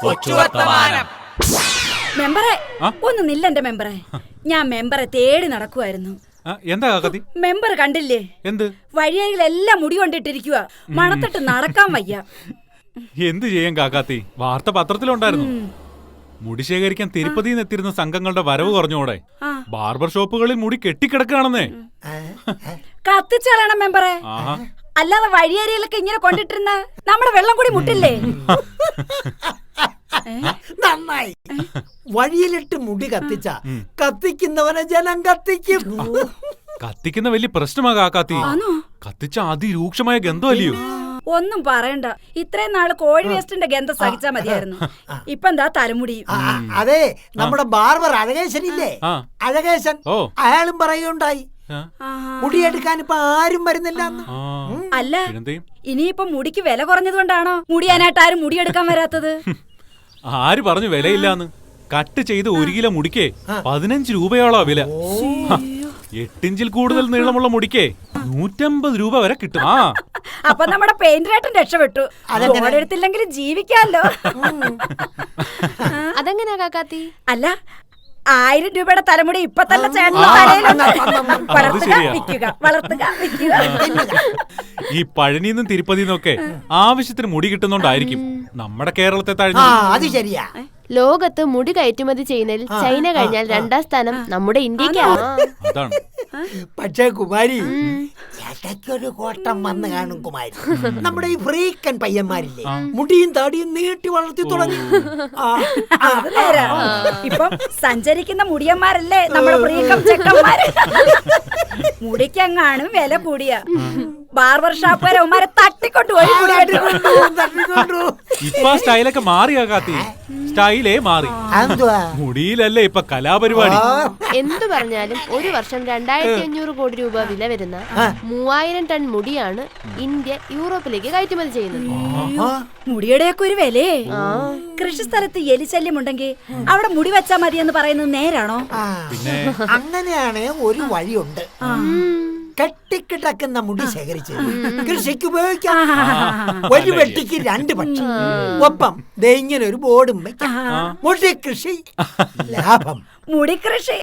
കൊച്ചുവർത്തമാനം. മെമ്പറെ ഒന്ന് നില്ലെന്റെ മെമ്പറെ, ഞാൻ മെമ്പറെ തേടി നടക്കുമായിരുന്നു. എന്താ കാക്കത്തി? മെമ്പർ കണ്ടില്ലേ? എന്ത്? വഴിയരികിലെല്ലാം മുടി കൊണ്ടിട്ടിരിക്കുക, മണത്തിട്ട് നടക്കാൻ വയ്യ. എന്ത് ചെയ്യാൻ കാക്കാത്തി? വാർത്ത പത്രത്തിലുണ്ടായിരുന്നു. മുടി ശേഖരിക്കാൻ തിരുപ്പതിയിൽ എത്തിയിരുന്ന സംഘങ്ങളുടെ വരവ് കുറഞ്ഞോടെ ബാർബർ ഷോപ്പുകളിൽ മുടി കെട്ടിക്കിടക്കുകയാണെന്നേ. കത്തിച്ചളയണം മെമ്പറെ, അല്ലാതെ വഴിയരികിലൊക്കെ ഇങ്ങനെ കൊണ്ടിട്ടിരുന്ന നമ്മുടെ വെള്ളം കൂടി മുട്ടില്ലേ? നന്നായി. വഴിയിലിട്ട് മുടി കത്തിച്ച കത്തിക്കുന്നവനെ ജനം കത്തിക്കും. കത്തിക്കുന്ന വലിയ പ്രശ്നമാ കാക്കാത്തി. കത്തിച്ച അതിരൂക്ഷമായ ഗന്ധമല്ലയോ? ഒന്നും പറയണ്ട, ഇത്രയും നാള് കോഴി വേസ്റ്റിന്റെ ഗന്ധം സഹിച്ചാ മതിയായിരുന്നു. ഇപ്പൊ എന്താ തലമുടി. അതെ, നമ്മുടെ ബാർബർ അഴകേശനില്ലേ, അഴകേശൻ, അയാളും പറയുണ്ടായി മുടിയെടുക്കാൻ ഇപ്പൊ ആരും വരുന്നില്ല. അല്ല, ഇനിയിപ്പൊ മുടിക്ക് വില കുറഞ്ഞതുകൊണ്ടാണോ മുടിയാനായിട്ട് ആരും മുടിയെടുക്കാൻ വരാത്തത്? ആര് പറഞ്ഞു വിലയില്ലാന്ന്? കട്ട് ചെയ്ത് 1 കിലോ മുടിക്കേ 15 രൂപയോളാ വില. 8 ഇഞ്ചിൽ കൂടുതൽ നീളമുള്ള മുടിക്കേ 150 രൂപ വരെ കിട്ടും. അപ്പൊ നമ്മുടെ പെയിന്ററേട്ടൻ രക്ഷപ്പെട്ടു. എടുത്തില്ലെങ്കിലും ജീവിക്കാമല്ലോ. അതെങ്ങനെയാ കാക്കാത്തി? അല്ല, 1000 രൂപയുടെ തലമുടി ഇപ്പൊ തന്നെ ചേട്ടന്റെ തലയിലുണ്ട്. വളർത്തുക, വിൽക്കുക, വളർത്തുക, വിൽക്കുക. ഈ പഴനിന്നും തിരുപ്പതിന്നൊക്കെ ആവശ്യത്തിന് മുടി കിട്ടുന്നോണ്ടായിരിക്കും നമ്മുടെ കേരളത്തെ തഴഞ്ഞു. അത് ശരിയാ. ലോകത്ത് മുടി കയറ്റുമതി ചെയ്യുന്നതിൽ ചൈന കഴിഞ്ഞാൽ 2ാം സ്ഥാനം നമ്മുടെ ഇന്ത്യക്കാണ്. അതാണ്. പക്ഷേ കുമാരി, ഇടയ്ക്കൊരു കോട്ടം വന്ന് കാണും കുമാരി. നമ്മുടെ ഈ ഫ്രീക്കൻ പയ്യന്മാരില്ലേ, മുടിയും താടിയും നീട്ടി വളർത്തി തുടങ്ങി. ഇപ്പം സഞ്ചരിക്കുന്ന മുടിയന്മാരല്ലേ നമ്മുടെ ഫ്രീക്കൻ ചെക്കന്മാര്. മുടിക്കങ്ങാണ് വില കൂടിയ ബാർബർ ഷാപ്പുകാരെ ഉമ്മാരെ തട്ടിക്കൊണ്ടുപോയി. ഇപ്പൊ സ്റ്റൈലൊക്കെ മാറിയാ കാത്തി. സ്റ്റൈലേ മാറി. മുടിയിലല്ലേ ഇപ്പൊ കലാപരിപാടി. എന്തു പറഞ്ഞാലും ഒരു വർഷം 2500 കോടി രൂപ വില വരുന്ന 3000 ടൺ മുടിയാണ് ഇന്ത്യ യൂറോപ്പിലേക്ക് കയറ്റുമതി ചെയ്യുന്നത്. മുടിയുടെയൊക്കെ ഒരു വിലയെ. കൃഷി സ്ഥലത്ത് എലിശല്യം ഉണ്ടെങ്കിൽ അവിടെ മുടി വെച്ചാ മതി എന്ന് പറയുന്നത് നേരാണോ? അങ്ങനെയാണ് ഒരു വഴിയുണ്ട്. കെട്ടിക്കിടക്കുന്ന മുടി ശേഖരിച്ച് കൃഷിക്ക് ഉപയോഗിക്കാം. ഒരു വെട്ടിക്ക് 2 പക്ഷി. ഒപ്പം ഇങ്ങനെ ഒരു ബോർഡും വെക്കാം. മുടി കൃഷി ലാഭം. മുടി കൃഷി